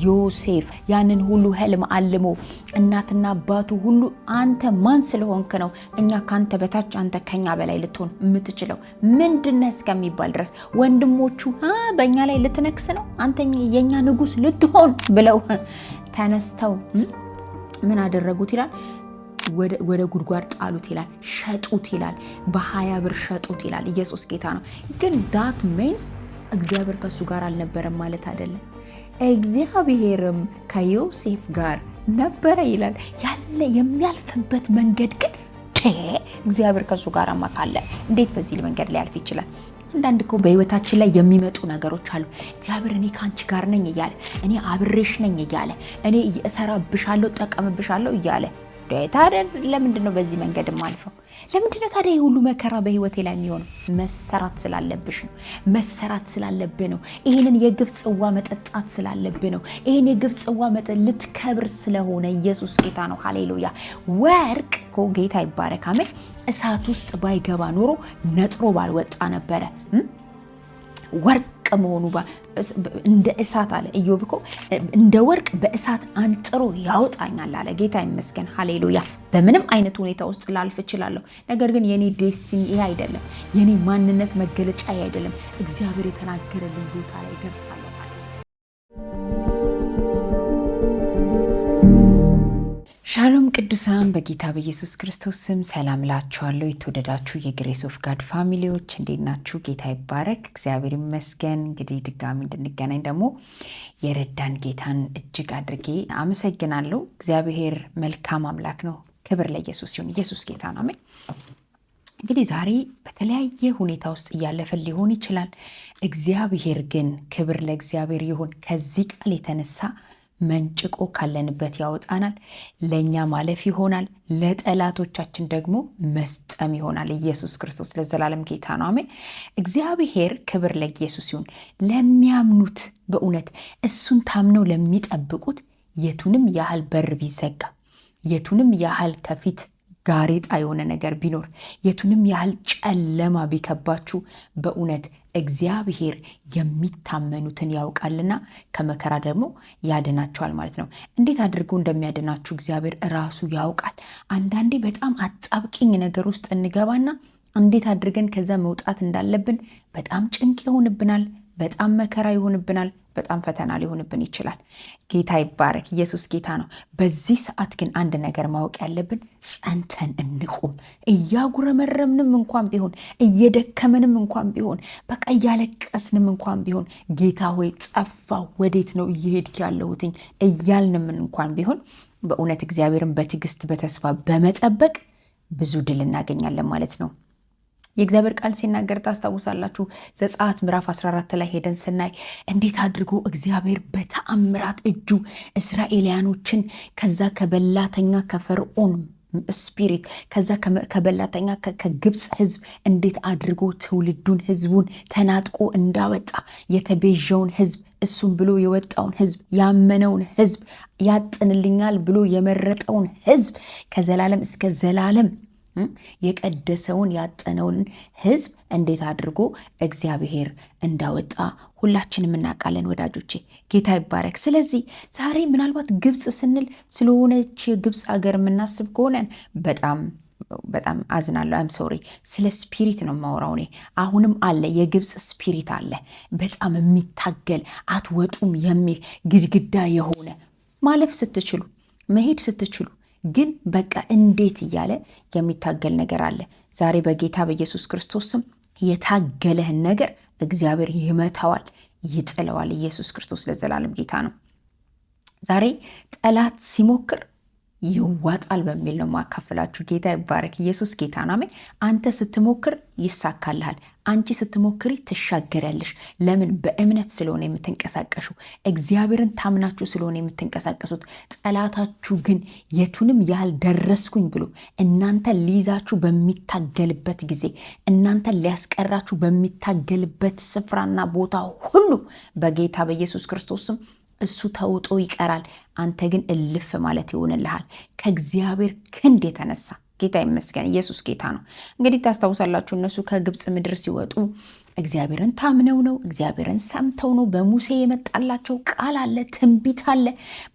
ዮሴፍ ያንን ሁሉ ህልም አልሞ እናትና አባቱ ሁሉ አንተ ማን ስለሆንክ ነው እኛ ካንተ በታች አንተ ከኛ በላይ ልትሆን የምትችለው ምንድነው እስከሚባል ድረስ ወንድሞቹ በእኛ ላይ ልትነክስ ነው አንተ የኛ ንጉስ ልትሆን ብለው ተነስተው ምን አደረጉት ይላል ወደ ጉድጓድ ጣሉት ይላል ሸጡት ይላል በ20 ብር ሸጡት ይላል ኢየሱስ ጌታ ነው ግን that means እግዚአብሔር ከሱ ጋር አልነበረም ማለት አይደለም እግዚአብሔርም ከዮሴፍ ጋር ነበረ ይላል ያለ የሚያልፍበት መንገድ ግን እግዚአብሔር ከሱ ጋር አማካለ እንዴት በዚህ መንገድ ላይ ያልፍ ይችላል አንዳንድ እኮ በህይወታችን ላይ የሚመጡ ነገሮች አሉ እግዚአብሔር እኔ ካንቺ ጋር ነኝ እያለ እኔ አብሬሽ ነኝ እያለ እኔ እሰራብሻለሁ ጠቀምብሻለሁ እያለ ታዲያ ለምንድን ነው በዚህ መንገድ ማልፈው ለምንድን ነው ታዲያ ሁሉ መከራ በህይወቴ ላይ የሚሆነው መሰራት ስላለብሽ ነው መሰራት ስላለብህ ነው ይሄንን የግፍ ጽዋ መጠጣት ስላለብህ ነው ይሄን የግፍ ጽዋ መጠጥ ልትከብር ስለሆነ ኢየሱስ ጌታ ነው ሃሌሉያ ወርቅ እኮ ጌታ ይባረክ አሜን እሳት ውስጥ ባይገባ ኖሮ ነጥሮ ባልወጣ ነበረ ወርቅ መሆኑ እንደ እሳት አለ ኢዮብ እኮ እንደ ወርቅ በእሳት አንጥሮ ያወጣኛል አለ ጌታ ይመስገን ሃሌሉያ በምንም አይነት ሁኔታ ውስጥ ላልፍ እችላለሁ ነገር ግን የኔ ዴስቲኒ ይሄ አይደለም የኔ ማንነት መገለጫ ይሄ አይደለም እግዚአብሔር የተናገረልኝ ቦታ ላይ ደርሳለሁ ሻሎም ቅዱሳን በጌታ በኢየሱስ ክርስቶስ ስም ሰላም ላችኋለሁ የተወደዳችሁ የግሬስ ኦፍ ጋድ ፋሚሊዎች እንዴት ናችሁ ጌታ ይባረክ እግዚአብሔር ይመስገን እንግዲህ ድጋሚ እንድንገናኝ ደግሞ የረዳን ጌታን እጅግ አድርጌ አመሰግናለሁ እግዚአብሔር መልካም አምላክ ነው ክብር ለኢየሱስ ይሁን ኢየሱስ ጌታ ነው አሜን እንግዲህ ዛሬ በተለያየ ሁኔታ ውስጥ እያለፈን ሊሆን ይችላል እግዚአብሔር ግን ክብር ለእግዚአብሔር ይሁን ከዚህ ቃል የተነሳ መንጭቆ ካለንበት ያወጣናል ለኛ ማለፍ ይሆናል ለጠላቶቻችን ደግሞ መስጠም ይሆናል ኢየሱስ ክርስቶስ ለዘላለም ጌታ ነው አሜን እግዚአብሔር ክብር ለኢየሱስ ይሁን ለሚያምኑት በእውነት እሱን ታምነው ለሚጠብቁት የቱንም ያህል በር ቢዘጋ የቱንም ያህል ከፊት ጋሬጣ የሆነ ነገር ቢኖር የቱንም ያህል ጨለማ ቢከባችሁ በእውነት እግዚአብሔር የሚታመኑትን ያውቃልና ከመከራ ደግሞ ያድናቸዋል ማለት ነው እንዴት አድርጎ እንደሚያድናችሁ እግዚአብሔር ራሱ ያውቃል አንዳንዴ በጣም አጣብቂኝ ነገር ውስጥ እንገባና እንዴት አድርገን ከዛ መውጣት እንዳለብን በጣም ጭንቅ ይሆንብናል በጣም መከራ ይሆንብናል በጣም ፈተና ሊሆንብን ይችላል ጌታ ይባረክ ኢየሱስ ጌታ ነው በዚህ ሰዓት ግን አንድ ነገር ማወቅ ያለብን ጸንተን እንቁም እያጉረመረምንም እንኳን ቢሆን እየደከመንም እንኳን ቢሆን በቃ እያለቀስንም እንኳን ቢሆን ጌታ ሆይ ጠፋው ወዴት ነው እየሄድክ ያለሁትኝ እያልንም እንኳን ቢሆን በእውነት እግዚአብሔርን በትዕግስት በተስፋ በመጠበቅ ብዙ ድል እናገኛለን ማለት ነው የእግዚአብሔር ቃል ሲናገር ታስታውሳላችሁ ዘጸአት ምዕራፍ 14 ላይ ሄደን ስናይ እንዴት አድርጎ እግዚአብሔር በተአምራት እጁ እስራኤላውያኖችን ከዛ ከበላተኛ ከፈርዖን ስፒሪት ከዛ ከበላተኛ ከግብጽ ህዝብ እንዴት አድርጎ ትውልዱን ህዝቡን ተናጥቆ እንዳወጣ የተቤዠውን ህዝብ እሱም ብሎ የወጣውን ህዝብ ያመነውን ህዝብ ያጥንልኛል ብሎ የመረጠውን ህዝብ ከዘላለም እስከ ዘላለም የቀደሰውን ያጠነውን ህዝብ እንዴት አድርጎ እግዚአብሔር እንዳወጣ ሁላችንም እናውቃለን ወዳጆቼ ጌታ ይባረክ ስለዚህ ዛሬ ምናልባት ግብጽ ስንል ስለሆነች ግብጽ ሀገር የምናስብ ከሆነ በጣም አዝናለሁ አም ሶሪ ስለ ስፒሪት ነው ማወራው እኔ አሁንም አለ የግብጽ ስፒሪት አለ በጣም የሚታገል አትወጡም የሚል ግድግዳ የሆነ ማለፍ ስትችሉ መሄድ ስትችሉ ግን በቃ እንዴት እያለ የሚታገል ነገር አለ ዛሬ በጌታ በኢየሱስ ክርስቶስ ስም የታገለህን ነገር እግዚአብሔር ይመታዋል ይጥለዋል ኢየሱስ ክርስቶስ ለዘላለም ጌታ ነው ዛሬ ጠላት ሲሞክር ይዋጣል በሚል ነው ማካፈላችሁ ጌታ ይባረክ ኢየሱስ ጌታ ነው አሜን አንተ ስትሞክር ይሳካልሃል አንቺ ስትሞክሪ ትሻገራለሽ ለምን በእምነት ስለሆነ የምትንቀሳቀሱ እግዚአብሔርን ታምናችሁ ስለሆነ የምትንቀሳቀሱት ጠላታችሁ ግን የቱንም ያህል ደረስኩኝ ብሎ እናንተ ሊይዛችሁ በሚታገልበት ጊዜ እናንተ ሊያስቀራችሁ በሚታገልበት ስፍራና ቦታ ሁሉ በጌታ በኢየሱስ ክርስቶስም እሱ ተውጦ ይቀራል አንተ ግን እልፍ ማለት ይሆንልሃል ከእግዚአብሔር ክንድ የተነሳ ጌታ ይመስገን ኢየሱስ ጌታ ነው እንግዲህ ታስታውሳላችሁ እነሱ ከግብጽ ምድር ሲወጡ እግዚአብሔርን ታምነው ነው፣ እግዚአብሔርን ሰምተው ነው። በሙሴ የመጣላቸው ቃል አለ፣ ትንቢት አለ።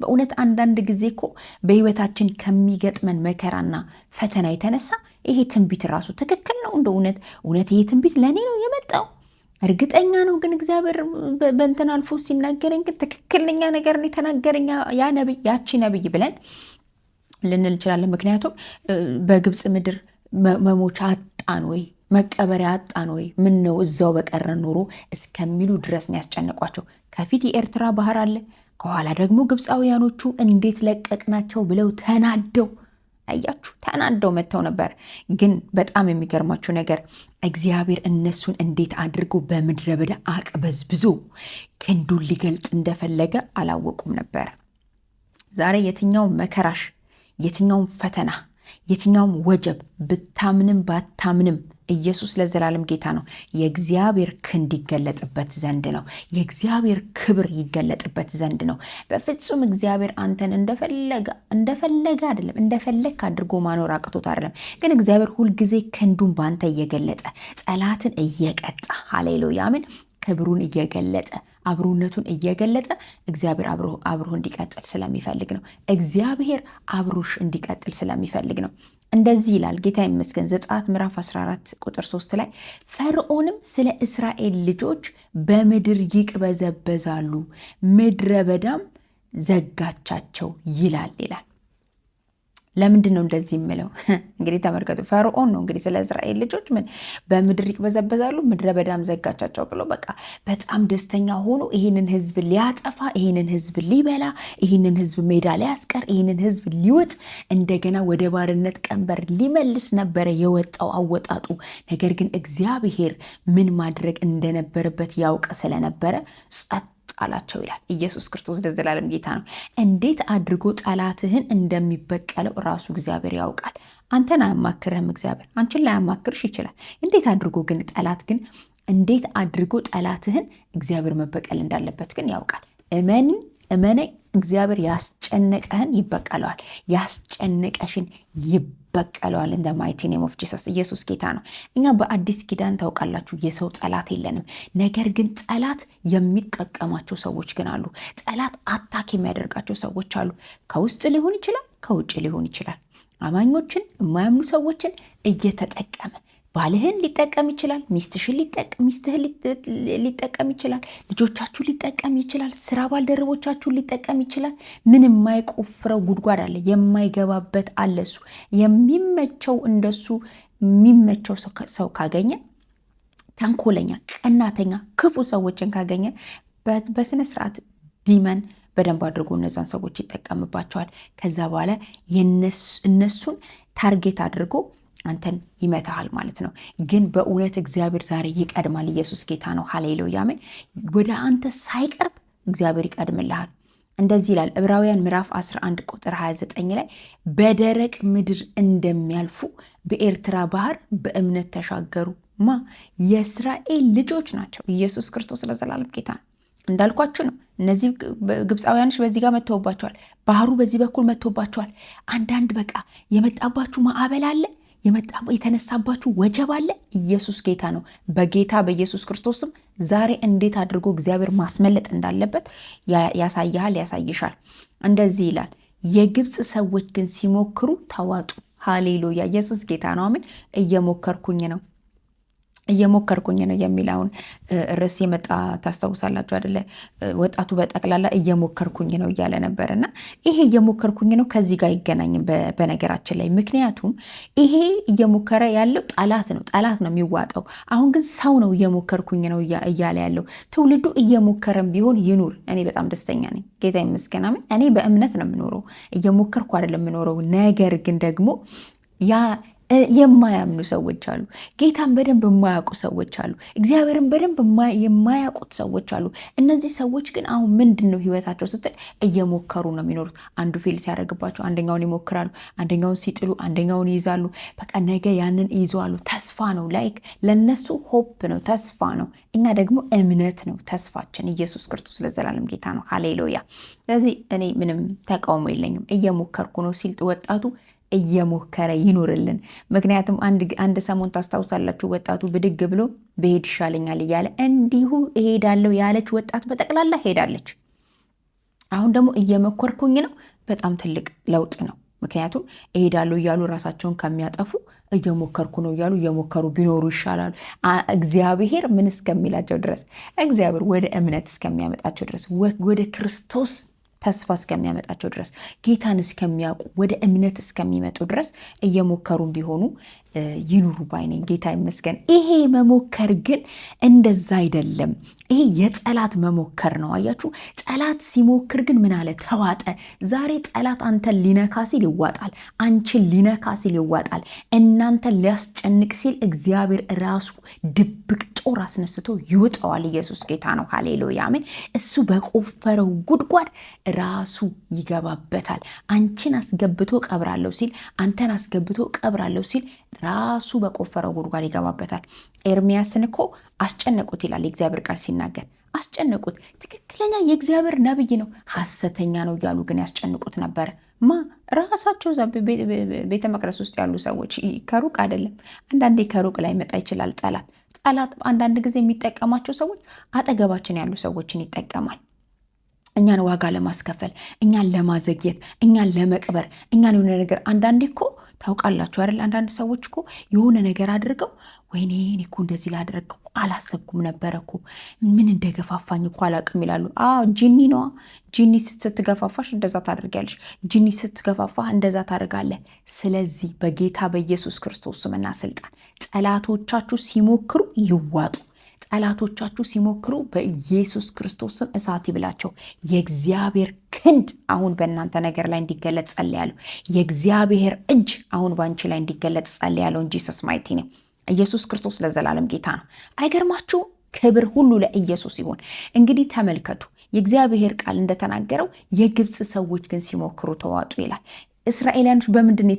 በእውነት አንዳንድ ጊዜ እኮ በህይወታችን ከሚገጥመን መከራና ፈተና የተነሳ ይሄ ትንቢት ራሱ ትክክል ነው። እንደ እውነት ይሄ ትንቢት ለእኔ ነው የመጣው እርግጠኛ ነው፣ ግን እግዚአብሔር በእንትን አልፎ ሲናገረኝ ግን ትክክለኛ ነገር ነው የተናገረኝ ያ ነብይ ያቺ ነብይ ብለን ልንል እንችላለን። ምክንያቱም በግብፅ ምድር መሞቻ አጣን ወይ መቀበሪያ አጣን ወይ ምን ነው እዛው በቀረ ኖሮ እስከሚሉ ድረስ ነው ያስጨነቋቸው። ከፊት የኤርትራ ባህር አለ፣ ከኋላ ደግሞ ግብፃውያኖቹ እንዴት ለቀቅናቸው ብለው ተናደው አያችሁ፣ ተናደው መጥተው ነበር። ግን በጣም የሚገርማችሁ ነገር እግዚአብሔር እነሱን እንዴት አድርጎ በምድረ በዳ አቅበዝብዞ ክንዱን ሊገልጥ እንደፈለገ አላወቁም ነበር። ዛሬ የትኛውም መከራሽ፣ የትኛውም ፈተና፣ የትኛውም ወጀብ ብታምንም ባታምንም ኢየሱስ ለዘላለም ጌታ ነው። የእግዚአብሔር ክንድ ይገለጥበት ዘንድ ነው። የእግዚአብሔር ክብር ይገለጥበት ዘንድ ነው። በፍጹም እግዚአብሔር አንተን እንደፈለገ አይደለም፣ እንደፈለግ አድርጎ ማኖር አቅቶት አይደለም። ግን እግዚአብሔር ሁልጊዜ ክንዱን ባንተ እየገለጠ ጠላትን እየቀጣ ሃሌሉያ አሜን፣ ክብሩን እየገለጠ አብሮነቱን እየገለጠ እግዚአብሔር አብሮ እንዲቀጥል ስለሚፈልግ ነው። እግዚአብሔር አብሮሽ እንዲቀጥል ስለሚፈልግ ነው። እንደዚህ ይላል ጌታ ይመስገን። ዘጸአት ምዕራፍ 14 ቁጥር 3 ላይ ፈርዖንም ስለ እስራኤል ልጆች በምድር ይቅበዘበዛሉ፣ ምድረ በዳም ዘጋቻቸው ይላል። ለምንድን ነው እንደዚህ የምለው? እንግዲህ ተመልከቱ፣ ፈርዖን ነው እንግዲህ ስለ እስራኤል ልጆች ምን በምድር ይቅበዘበዛሉ ምድረ በዳም ዘጋቻቸው ብሎ በቃ በጣም ደስተኛ ሆኖ ይህንን ህዝብ ሊያጠፋ፣ ይህንን ህዝብ ሊበላ፣ ይህንን ህዝብ ሜዳ ሊያስቀር፣ ይህንን ህዝብ ሊውጥ፣ እንደገና ወደ ባርነት ቀንበር ሊመልስ ነበረ የወጣው አወጣጡ። ነገር ግን እግዚአብሔር ምን ማድረግ እንደነበረበት ያውቅ ስለነበረ ጸጥ አላቸው ይላል። ኢየሱስ ክርስቶስ ለዘላለም ጌታ ነው። እንዴት አድርጎ ጠላትህን እንደሚበቀለው ራሱ እግዚአብሔር ያውቃል። አንተን አያማክርህም እግዚአብሔር፣ አንቺን ላያማክርሽ ይችላል። እንዴት አድርጎ ጠላትህን እግዚአብሔር መበቀል እንዳለበት ግን ያውቃል። እመነኝ፣ እግዚአብሔር ያስጨነቀህን ይበቀለዋል፣ ያስጨነቀሽን ይበቀለዋል። እንደ ማይቲ ኔም ኦፍ ጂሰስ። ኢየሱስ ጌታ ነው። እኛ በአዲስ ኪዳን ታውቃላችሁ የሰው ጠላት የለንም። ነገር ግን ጠላት የሚጠቀማቸው ሰዎች ግን አሉ። ጠላት አታክ የሚያደርጋቸው ሰዎች አሉ። ከውስጥ ሊሆን ይችላል፣ ከውጭ ሊሆን ይችላል። አማኞችን፣ የማያምኑ ሰዎችን እየተጠቀመ ባልህን ሊጠቀም ይችላል፣ ሚስትህን ሊጠቀም ይችላል፣ ልጆቻችሁ ሊጠቀም ይችላል፣ ስራ ባልደረቦቻችሁን ሊጠቀም ይችላል። ምን የማይቆፍረው ጉድጓድ አለ? የማይገባበት አለ። እሱ የሚመቸው እንደሱ የሚመቸው ሰው ካገኘ፣ ተንኮለኛ፣ ቀናተኛ፣ ክፉ ሰዎችን ካገኘ በስነ ስርዓት ዲመን በደንብ አድርጎ እነዛን ሰዎች ይጠቀምባቸዋል። ከዛ በኋላ እነሱን ታርጌት አድርጎ አንተን ይመታሃል ማለት ነው። ግን በእውነት እግዚአብሔር ዛሬ ይቀድማል። ኢየሱስ ጌታ ነው። ሃሌሉያ አሜን። ወደ አንተ ሳይቀርብ እግዚአብሔር ይቀድምልሃል። እንደዚህ ይላል ዕብራውያን ምዕራፍ 11 ቁጥር 29 ላይ በደረቅ ምድር እንደሚያልፉ በኤርትራ ባህር በእምነት ተሻገሩ። የእስራኤል ልጆች ናቸው። ኢየሱስ ክርስቶስ ለዘላለም ጌታ ነው። እንዳልኳችሁ ነው። እነዚህ ግብፃውያኖች በዚህ ጋር መጥተውባቸዋል። ባህሩ በዚህ በኩል መጥተውባቸዋል። አንዳንድ በቃ የመጣባችሁ ማዕበል አለ፣ የተነሳባችሁ ወጀብ አለ። ኢየሱስ ጌታ ነው። በጌታ በኢየሱስ ክርስቶስም ዛሬ እንዴት አድርጎ እግዚአብሔር ማስመለጥ እንዳለበት ያሳይሃል፣ ያሳይሻል። እንደዚህ ይላል የግብፅ ሰዎች ግን ሲሞክሩ ተዋጡ። ሃሌሉያ! ኢየሱስ ጌታ ነው። አሜን። እየሞከርኩኝ ነው የሚለውን ርዕስ የመጣ ታስታውሳላችሁ አይደለ? ወጣቱ በጠቅላላ እየሞከርኩኝ ነው እያለ ነበር። እና ይሄ እየሞከርኩኝ ነው ከዚህ ጋር አይገናኝም በነገራችን ላይ። ምክንያቱም ይሄ እየሞከረ ያለው ጠላት ነው የሚዋጠው። አሁን ግን ሰው ነው እየሞከርኩኝ ነው እያለ ያለው። ትውልዱ እየሞከረም ቢሆን ይኑር፣ እኔ በጣም ደስተኛ ነኝ። ጌታ ይመስገን። እኔ በእምነት ነው የምኖረው፣ እየሞከርኩ አይደለም የምኖረው። ነገር ግን ደግሞ የማያምኑ ሰዎች አሉ። ጌታን በደንብ የማያውቁ ሰዎች አሉ። እግዚአብሔርን በደንብ የማያውቁት ሰዎች አሉ። እነዚህ ሰዎች ግን አሁን ምንድን ነው ህይወታቸው ስትል እየሞከሩ ነው የሚኖሩት። አንዱ ፌል ሲያደርግባቸው አንደኛውን ይሞክራሉ፣ አንደኛውን ሲጥሉ አንደኛውን ይይዛሉ። በቃ ነገ ያንን ይዘዋሉ። ተስፋ ነው፣ ላይክ ለነሱ ሆፕ ነው፣ ተስፋ ነው። እኛ ደግሞ እምነት ነው ተስፋችን። ኢየሱስ ክርስቶስ ለዘላለም ጌታ ነው። ሃሌሉያ። ስለዚህ እኔ ምንም ተቃውሞ የለኝም። እየሞከርኩ ነው ሲል ወጣቱ እየሞከረ ይኖርልን። ምክንያቱም አንድ ሰሞን ታስታውሳላችሁ፣ ወጣቱ ብድግ ብሎ ብሄድ ይሻለኛል እያለ እንዲሁ እሄዳለሁ ያለች ወጣት በጠቅላላ ሄዳለች። አሁን ደግሞ እየመኮርኩኝ ነው። በጣም ትልቅ ለውጥ ነው። ምክንያቱም እሄዳለሁ እያሉ ራሳቸውን ከሚያጠፉ እየሞከርኩ ነው እያሉ እየሞከሩ ቢኖሩ ይሻላሉ። እግዚአብሔር ምን እስከሚላቸው ድረስ፣ እግዚአብሔር ወደ እምነት እስከሚያመጣቸው ድረስ፣ ወደ ክርስቶስ ተስፋ እስከሚያመጣቸው ድረስ፣ ጌታን እስከሚያውቁ ወደ እምነት እስከሚመጡ ድረስ እየሞከሩም ቢሆኑ ይኑሩ ባይነኝ። ጌታ ይመስገን። ይሄ መሞከር ግን እንደዛ አይደለም። ይሄ የጠላት መሞከር ነው። አያችሁ፣ ጠላት ሲሞክር ግን ምን አለ? ተዋጠ። ዛሬ ጠላት አንተን ሊነካ ሲል ይዋጣል፣ አንቺን ሊነካ ሲል ይዋጣል። እናንተን ሊያስጨንቅ ሲል እግዚአብሔር ራሱ ድብቅ ጦር አስነስቶ ይውጠዋል። ኢየሱስ ጌታ ነው። ሃሌሉያ አሜን። እሱ በቆፈረው ጉድጓድ ራሱ ይገባበታል። አንቺን አስገብቶ ቀብራለሁ ሲል፣ አንተን አስገብቶ ቀብራለሁ ሲል ራሱ በቆፈረው ጉድጓድ ይገባበታል። ኤርሚያስን እኮ አስጨነቁት ይላል የእግዚአብሔር ቃል ሲናገር። አስጨነቁት። ትክክለኛ የእግዚአብሔር ነብይ ነው፣ ሐሰተኛ ነው እያሉ ግን ያስጨንቁት ነበረ። ራሳቸው እዛ ቤተ መቅደስ ውስጥ ያሉ ሰዎች። ከሩቅ አይደለም። አንዳንዴ ከሩቅ ላይ መጣ ይችላል ጠላት አንዳንድ ጊዜ የሚጠቀማቸው ሰዎች አጠገባችን ያሉ ሰዎችን ይጠቀማል። እኛን ዋጋ ለማስከፈል፣ እኛን ለማዘግየት፣ እኛን ለመቅበር፣ እኛን የሆነ ነገር አንዳንዴ እኮ ታውቃላችሁ አይደል? አንዳንድ ሰዎች እኮ የሆነ ነገር አድርገው ወይኔ እኔ እኮ እንደዚህ ላደረግ አላሰብኩም ነበረ እኮ ምን እንደገፋፋኝ እኮ አላቅም ይላሉ። ጂኒ ነዋ። ጂኒ ስትገፋፋሽ እንደዛ ታደርጊያለሽ። ጂኒ ስትገፋፋ እንደዛ ታደርጋለህ። ስለዚህ በጌታ በኢየሱስ ክርስቶስ ስምና ስልጣን ጠላቶቻችሁ ሲሞክሩ ይዋጡ። ጠላቶቻችሁ ሲሞክሩ በኢየሱስ ክርስቶስ ስም እሳት ይብላቸው። የእግዚአብሔር ክንድ አሁን በእናንተ ነገር ላይ እንዲገለጽ ጸልያለሁ። የእግዚአብሔር እጅ አሁን በአንቺ ላይ እንዲገለጽ ጸልያለሁ እንጂ ሰስ ማይቲ ነው። ኢየሱስ ክርስቶስ ለዘላለም ጌታ ነው። አይገርማችሁም? ክብር ሁሉ ለኢየሱስ ይሁን። እንግዲህ ተመልከቱ፣ የእግዚአብሔር ቃል እንደተናገረው የግብፅ ሰዎች ግን ሲሞክሩ ተዋጡ ይላል። እስራኤላውያኖች በምንድን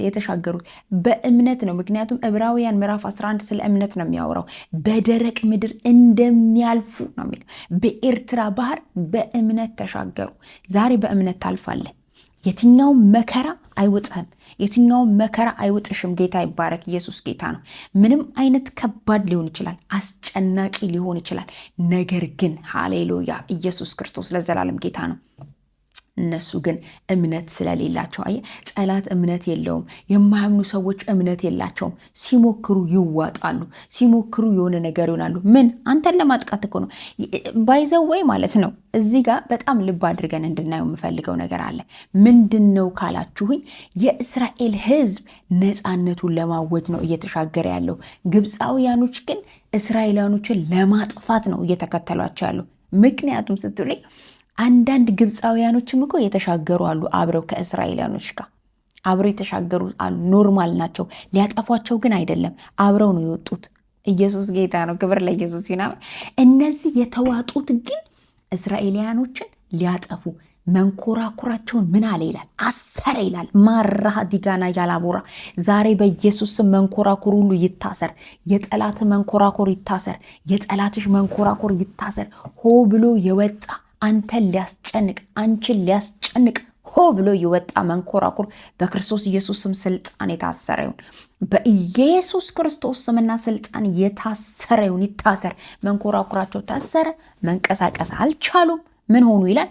የተሻገሩት? በእምነት ነው። ምክንያቱም ዕብራውያን ምዕራፍ 11 ስለ እምነት ነው የሚያወራው። በደረቅ ምድር እንደሚያልፉ ነው የሚለው። በኤርትራ ባህር በእምነት ተሻገሩ። ዛሬ በእምነት ታልፋለህ። የትኛውም መከራ አይውጥህም። የትኛውም መከራ አይውጥሽም። ጌታ ይባረክ። ኢየሱስ ጌታ ነው። ምንም አይነት ከባድ ሊሆን ይችላል፣ አስጨናቂ ሊሆን ይችላል። ነገር ግን ሃሌሉያ፣ ኢየሱስ ክርስቶስ ለዘላለም ጌታ ነው። እነሱ ግን እምነት ስለሌላቸው፣ አየህ፣ ጠላት እምነት የለውም። የማያምኑ ሰዎች እምነት የላቸውም። ሲሞክሩ ይዋጣሉ። ሲሞክሩ የሆነ ነገር ይሆናሉ። ምን አንተን ለማጥቃት እኮ ነው ባይዘወይ ማለት ነው። እዚህ ጋር በጣም ልብ አድርገን እንድናየው የምፈልገው ነገር አለ። ምንድን ነው ካላችሁኝ፣ የእስራኤል ሕዝብ ነፃነቱን ለማወጅ ነው እየተሻገረ ያለው። ግብፃውያኖች ግን እስራኤላውያኖችን ለማጥፋት ነው እየተከተሏቸው ያለው። ምክንያቱም ስትሉኝ አንዳንድ ግብፃውያኖችም እኮ የተሻገሩ አሉ። አብረው ከእስራኤላውያኖች ጋር አብረው የተሻገሩ አሉ። ኖርማል ናቸው። ሊያጠፏቸው ግን አይደለም። አብረው ነው የወጡት። ኢየሱስ ጌታ ነው። ክብር ለኢየሱስ ይሁን። እነዚህ የተዋጡት ግን እስራኤላውያኖችን ሊያጠፉ መንኮራኩራቸውን ምን አለ ይላል? አሰረ ይላል። ማራሃ ዲጋና ያላቦራ። ዛሬ በኢየሱስ ስም መንኮራኩር ሁሉ ይታሰር። የጠላት መንኮራኩር ይታሰር። የጠላትሽ መንኮራኩር ይታሰር። ሆ ብሎ የወጣ አንተን ሊያስጨንቅ፣ አንቺን ሊያስጨንቅ ሆ ብሎ የወጣ መንኮራኩር በክርስቶስ ኢየሱስ ስም ስልጣን የታሰረ ይሁን። በኢየሱስ ክርስቶስ ስምና ስልጣን የታሰረ ይሁን፣ ይታሰር። መንኮራኩራቸው ታሰረ። መንቀሳቀስ አልቻሉም። ምን ሆኑ ይላል?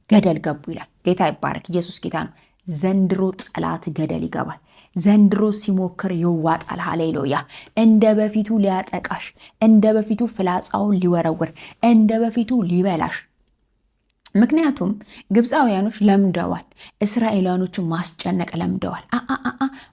ገደል ገቡ ይላል። ጌታ ይባረክ። ኢየሱስ ጌታ ነው። ዘንድሮ ጠላት ገደል ይገባል። ዘንድሮ ሲሞክር ይዋጣል። ሃሌሉያ። እንደ በፊቱ ሊያጠቃሽ፣ እንደ በፊቱ ፍላጻውን ሊወረውር፣ እንደ በፊቱ ሊበላሽ። ምክንያቱም ግብፃውያኖች ለምደዋል፣ እስራኤላውያኖችን ማስጨነቅ ለምደዋል።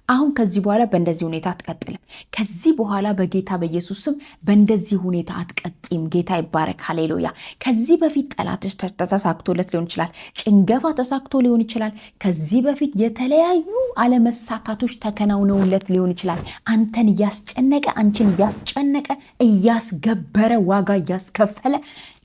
አሁን ከዚህ በኋላ በእንደዚህ ሁኔታ አትቀጥልም። ከዚህ በኋላ በጌታ በኢየሱስ ስም በእንደዚህ ሁኔታ አትቀጥም። ጌታ ይባረክ። ሃሌሉያ። ከዚህ በፊት ጠላትሽ ተሳክቶለት ሊሆን ይችላል። ጭንገፋ ተሳክቶ ሊሆን ይችላል። ከዚህ በፊት የተለያዩ አለመሳካቶች ተከናውነውለት ሊሆን ይችላል። አንተን እያስጨነቀ፣ አንቺን እያስጨነቀ፣ እያስገበረ፣ ዋጋ እያስከፈለ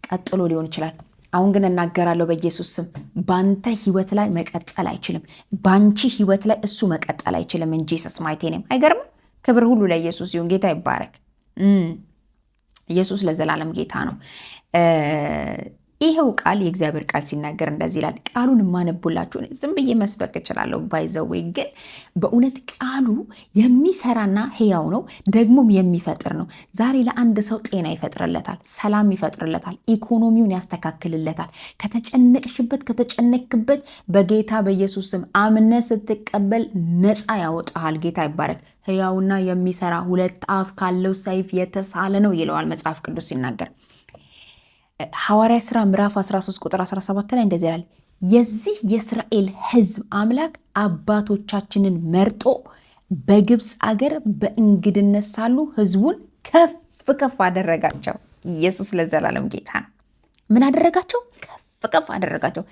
ቀጥሎ ሊሆን ይችላል። አሁን ግን እናገራለሁ በኢየሱስ ስም ባንተ ህይወት ላይ መቀጠል አይችልም። ባንቺ ህይወት ላይ እሱ መቀጠል አይችልም እንጂ ሰስ ማይቴ ነኝ። አይገርም? ክብር ሁሉ ለኢየሱስ ይሁን። ጌታ ይባረክ። ኢየሱስ ለዘላለም ጌታ ነው። ይሄው ቃል የእግዚአብሔር ቃል ሲናገር እንደዚህ ይላል። ቃሉን የማነቡላችሁ ዝም ብዬ መስበክ እችላለሁ፣ ባይዘዌ ግን በእውነት ቃሉ የሚሰራና ሕያው ነው፣ ደግሞም የሚፈጥር ነው። ዛሬ ለአንድ ሰው ጤና ይፈጥርለታል፣ ሰላም ይፈጥርለታል፣ ኢኮኖሚውን ያስተካክልለታል። ከተጨነቅሽበት ከተጨነክበት በጌታ በኢየሱስ ስም አምነ ስትቀበል ነፃ ያወጣሃል። ጌታ ይባረክ። ሕያውና የሚሰራ ሁለት አፍ ካለው ሰይፍ የተሳለ ነው ይለዋል መጽሐፍ ቅዱስ ሲናገር። ሐዋርያ ሥራ ምዕራፍ 13 ቁጥር 17 ላይ እንደዚህ ይላል፣ የዚህ የእስራኤል ሕዝብ አምላክ አባቶቻችንን መርጦ በግብፅ አገር በእንግድነት ሳሉ ሕዝቡን ከፍ ከፍ አደረጋቸው። ኢየሱስ ለዘላለም ጌታ ነው። ምን አደረጋቸው? ከፍ ከፍ አደረጋቸው።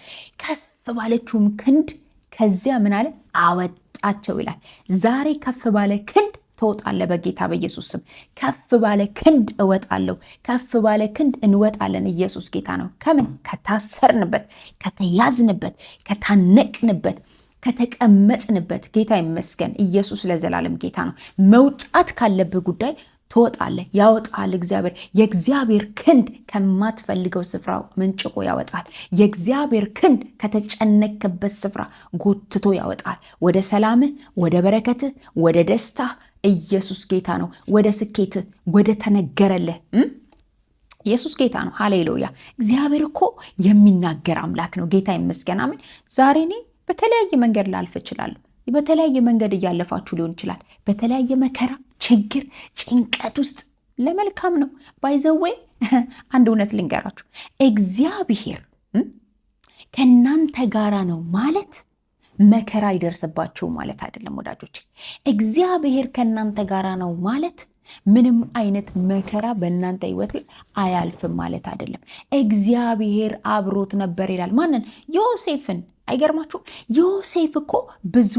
ከፍ ባለችውም ክንድ ከዚያ ምን አለ? አወጣቸው ይላል። ዛሬ ከፍ ባለ ክንድ ትወጣለህ በጌታ በኢየሱስ ስም። ከፍ ባለ ክንድ እወጣለሁ፣ ከፍ ባለ ክንድ እንወጣለን። ኢየሱስ ጌታ ነው። ከምን? ከታሰርንበት፣ ከተያዝንበት፣ ከታነቅንበት፣ ከተቀመጥንበት። ጌታ ይመስገን። ኢየሱስ ለዘላለም ጌታ ነው። መውጣት ካለብህ ጉዳይ ትወጣለህ፣ ያወጣል እግዚአብሔር። የእግዚአብሔር ክንድ ከማትፈልገው ስፍራ መንጭቆ ያወጣል። የእግዚአብሔር ክንድ ከተጨነከበት ስፍራ ጎትቶ ያወጣል። ወደ ሰላምህ፣ ወደ በረከትህ፣ ወደ ደስታ። ኢየሱስ ጌታ ነው። ወደ ስኬትህ፣ ወደ ተነገረልህ። ኢየሱስ ጌታ ነው። ሃሌሉያ። እግዚአብሔር እኮ የሚናገር አምላክ ነው። ጌታ ይመስገን። አሜን። ዛሬ እኔ በተለያየ መንገድ ላልፍ እችላለሁ። በተለያየ መንገድ እያለፋችሁ ሊሆን ይችላል። በተለያየ መከራ፣ ችግር፣ ጭንቀት ውስጥ ለመልካም ነው። ባይዘዌ አንድ እውነት ልንገራችሁ፣ እግዚአብሔር ከእናንተ ጋራ ነው ማለት መከራ ይደርስባችሁ ማለት አይደለም ወዳጆች። እግዚአብሔር ከእናንተ ጋራ ነው ማለት ምንም አይነት መከራ በእናንተ ህይወት አያልፍም ማለት አይደለም። እግዚአብሔር አብሮት ነበር ይላል። ማንን? ዮሴፍን። አይገርማችሁ? ዮሴፍ እኮ ብዙ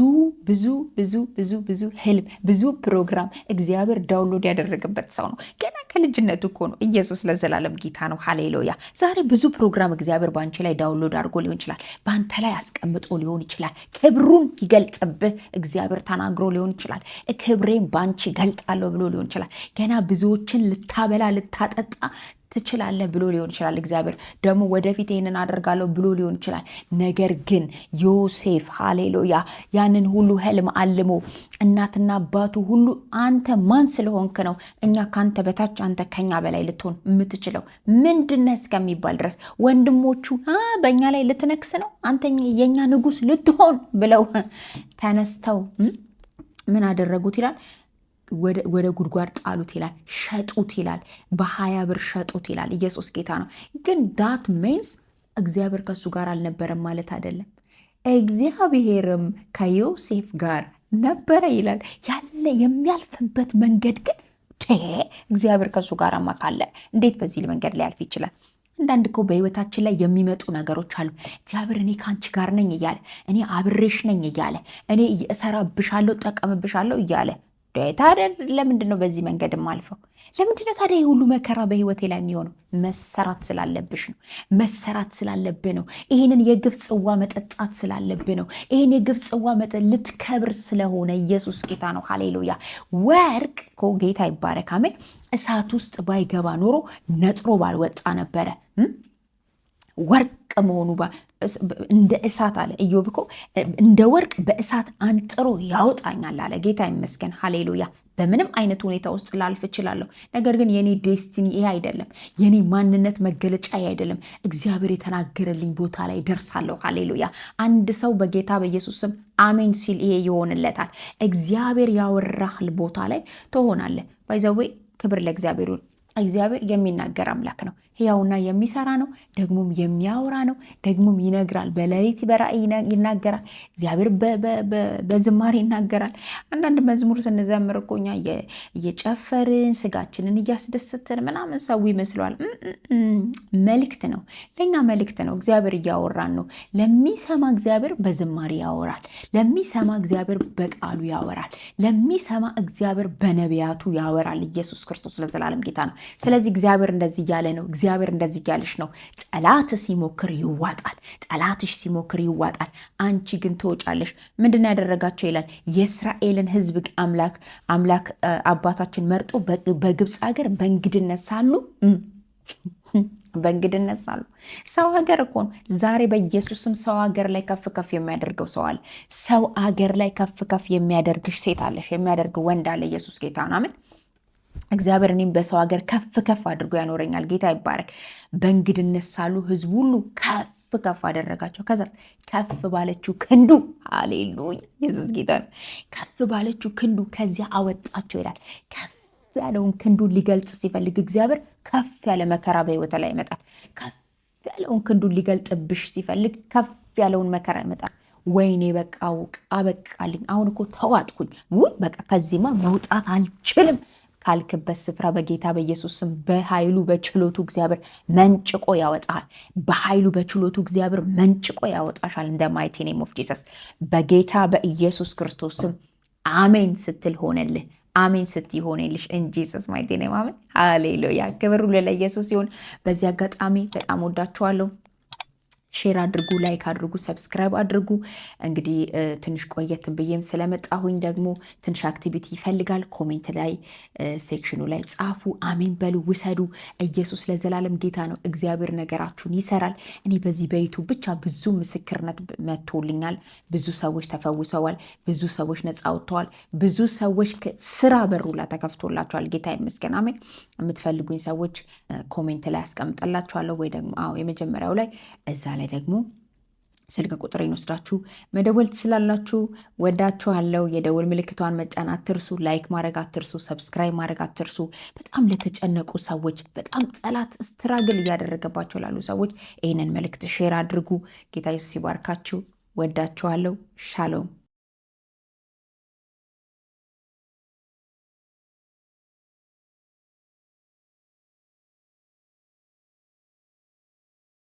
ብዙ ብዙ ብዙ ብዙ ህልም፣ ብዙ ፕሮግራም እግዚአብሔር ዳውንሎድ ያደረገበት ሰው ነው። ገና ከልጅነቱ እኮ ነው። ኢየሱስ ለዘላለም ጌታ ነው። ሃሌሉያ። ዛሬ ብዙ ፕሮግራም እግዚአብሔር በአንቺ ላይ ዳውንሎድ አድርጎ ሊሆን ይችላል። በአንተ ላይ አስቀምጦ ሊሆን ይችላል። ክብሩን ይገልጽብህ እግዚአብሔር ተናግሮ ሊሆን ይችላል። ክብሬን በአንቺ ገልጣለሁ ብሎ ሊሆን ይችላል። ገና ብዙዎችን ልታበላ ልታጠጣ ትችላለህ ብሎ ሊሆን ይችላል። እግዚአብሔር ደግሞ ወደፊት ይህንን አደርጋለሁ ብሎ ሊሆን ይችላል። ነገር ግን ዮሴፍ ሃሌሉያ ያንን ሁሉ ህልም አልሞ እናትና አባቱ ሁሉ አንተ ማን ስለሆንክ ነው እኛ ካንተ በታች አንተ ከኛ በላይ ልትሆን የምትችለው ምንድነህ እስከሚባል ድረስ ወንድሞቹ በእኛ ላይ ልትነክስ ነው አንተ የኛ ንጉስ ልትሆን ብለው ተነስተው ምን አደረጉት ይላል? ወደ ጉድጓድ ጣሉት ይላል። ሸጡት ይላል። በ20 ብር ሸጡት ይላል። ኢየሱስ ጌታ ነው። ግን ዳት ሜንስ እግዚአብሔር ከሱ ጋር አልነበረም ማለት አይደለም። እግዚአብሔርም ከዮሴፍ ጋር ነበረ ይላል። ያለ የሚያልፍበት መንገድ ግን እግዚአብሔር ከሱ ጋር ካለ እንዴት በዚህ መንገድ ሊያልፍ ይችላል? አንዳንድ እኮ በህይወታችን ላይ የሚመጡ ነገሮች አሉ። እግዚአብሔር እኔ ከአንቺ ጋር ነኝ እያለ፣ እኔ አብሬሽ ነኝ እያለ፣ እኔ እሰራብሻለሁ ጠቀምብሻለሁ እያለ ታዲያ ለምንድን ነው በዚህ መንገድ አልፈው? ለምንድን ነው ታዲያ ሁሉ መከራ በህይወቴ ላይ የሚሆነው? መሰራት ስላለብሽ ነው። መሰራት ስላለብህ ነው። ይህንን የግፍ ጽዋ መጠጣት ስላለብህ ነው። ይህን የግፍ ጽዋ ልትከብር ስለሆነ ኢየሱስ ጌታ ነው። ሃሌሉያ። ወርቅ እኮ ጌታ ይባረክ አሜን። እሳት ውስጥ ባይገባ ኖሮ ነጥሮ ባልወጣ ነበረ። ወርቅ መሆኑ እንደ እሳት አለ ኢዮብ እኮ እንደ ወርቅ በእሳት አንጥሮ ያወጣኛል አለ። ጌታ ይመስገን። ሃሌሉያ። በምንም አይነት ሁኔታ ውስጥ ላልፍ እችላለሁ። ነገር ግን የኔ ዴስቲኒ ይሄ አይደለም። የኔ ማንነት መገለጫ ይሄ አይደለም። እግዚአብሔር የተናገረልኝ ቦታ ላይ ደርሳለሁ። ሃሌሉያ። አንድ ሰው በጌታ በኢየሱስ ስም አሜን ሲል ይሄ ይሆንለታል። እግዚአብሔር ያወራህል ቦታ ላይ ትሆናለህ። ባይዘዌ ክብር ለእግዚአብሔር ይሁን። እግዚአብሔር የሚናገር አምላክ ነው። ሕያውና የሚሰራ ነው። ደግሞም የሚያወራ ነው። ደግሞም ይነግራል። በሌሊት በራእይ ይናገራል። እግዚአብሔር በዝማሬ ይናገራል። አንዳንድ መዝሙር ስንዘምር እኮ እኛ እየጨፈርን ስጋችንን እያስደሰትን ምናምን ሰው ይመስለዋል። መልእክት ነው፣ ለእኛ መልእክት ነው። እግዚአብሔር እያወራን ነው። ለሚሰማ እግዚአብሔር በዝማሬ ያወራል። ለሚሰማ እግዚአብሔር በቃሉ ያወራል። ለሚሰማ እግዚአብሔር በነቢያቱ ያወራል። ኢየሱስ ክርስቶስ ለዘላለም ጌታ ነው። ስለዚህ እግዚአብሔር እንደዚህ እያለ ነው። እግዚአብሔር እንደዚህ እያለሽ ነው። ጠላት ሲሞክር ይዋጣል። ጠላትሽ ሲሞክር ይዋጣል። አንቺ ግን ትወጫለሽ። ምንድን ያደረጋቸው ይላል? የእስራኤልን ሕዝብ አምላክ አባታችን መርጦ በግብፅ ሀገር በእንግድነት ሳሉ በእንግድነት ሳሉ ሰው ሀገር እኮ ነው። ዛሬ በኢየሱስም ሰው ሀገር ላይ ከፍ ከፍ የሚያደርገው ሰው አለ። ሰው ሀገር ላይ ከፍ ከፍ የሚያደርግሽ ሴት አለሽ፣ የሚያደርግ ወንድ አለ። ኢየሱስ ጌታ ነው። አሜን። እግዚአብሔር እኔም በሰው ሀገር ከፍ ከፍ አድርጎ ያኖረኛል። ጌታ ይባረክ። በእንግድነት ሳሉ ህዝብ ሁሉ ከፍ ከፍ አደረጋቸው። ከዛ ከፍ ባለችው ክንዱ፣ ሃሌሉያ፣ ኢየሱስ ጌታ ነው። ከፍ ባለችው ክንዱ ከዚያ አወጣቸው ይላል። ከፍ ያለውን ክንዱን ሊገልጽ ሲፈልግ እግዚአብሔር ከፍ ያለ መከራ በህይወት ላይ ይመጣል። ከፍ ያለውን ክንዱን ሊገልጽብሽ ሲፈልግ ከፍ ያለውን መከራ ይመጣል። ወይኔ በቃ አበቃልኝ፣ አሁን እኮ ተዋጥኩኝ፣ ውይ በቃ ከዚህማ መውጣት አልችልም ካልክበት ስፍራ በጌታ በኢየሱስ ስም በኃይሉ በችሎቱ እግዚአብሔር መንጭቆ ያወጣል። በኃይሉ በችሎቱ እግዚአብሔር መንጭቆ ያወጣሻል። እንደ ማይቲ ኔም ኦፍ ጂሰስ በጌታ በኢየሱስ ክርስቶስ ስም አሜን ስትል ሆነልህ። አሜን ስትይ ሆነልሽ። እንጂ ጂሰስ ማይቲ ኔም አሜን። ሃሌሉያ። ክብር ሁሉ ለኢየሱስ ይሁን። በዚህ አጋጣሚ በጣም ወዳችኋለሁ። ሼር አድርጉ፣ ላይክ አድርጉ፣ ሰብስክራይብ አድርጉ። እንግዲህ ትንሽ ቆየትን ብዬም ስለመጣሁኝ ደግሞ ትንሽ አክቲቪቲ ይፈልጋል። ኮሜንት ላይ ሴክሽኑ ላይ ጻፉ፣ አሜን በሉ፣ ውሰዱ። ኢየሱስ ለዘላለም ጌታ ነው። እግዚአብሔር ነገራችሁን ይሰራል። እኔ በዚህ በዩቱብ ብቻ ብዙ ምስክርነት መጥቶልኛል። ብዙ ሰዎች ተፈውሰዋል። ብዙ ሰዎች ነፃ ወጥተዋል። ብዙ ሰዎች ስራ በሩላ ተከፍቶላቸዋል። ጌታ ይመስገን። አሜን። የምትፈልጉኝ ሰዎች ኮሜንት ላይ አስቀምጠላችኋለሁ፣ ወይ ደግሞ የመጀመሪያው ላይ እዛ ላይ ደግሞ ስልክ ቁጥሬን ወስዳችሁ መደወል ትችላላችሁ። ወዳችኋለሁ። የደወል ምልክቷን መጫን አትርሱ። ላይክ ማድረግ አትርሱ። ሰብስክራይብ ማድረግ አትርሱ። በጣም ለተጨነቁ ሰዎች፣ በጣም ጠላት ስትራግል እያደረገባቸው ላሉ ሰዎች ይህንን መልእክት ሼር አድርጉ። ጌታ ኢየሱስ ይባርካችሁ። ወዳችኋለሁ። ሻሎም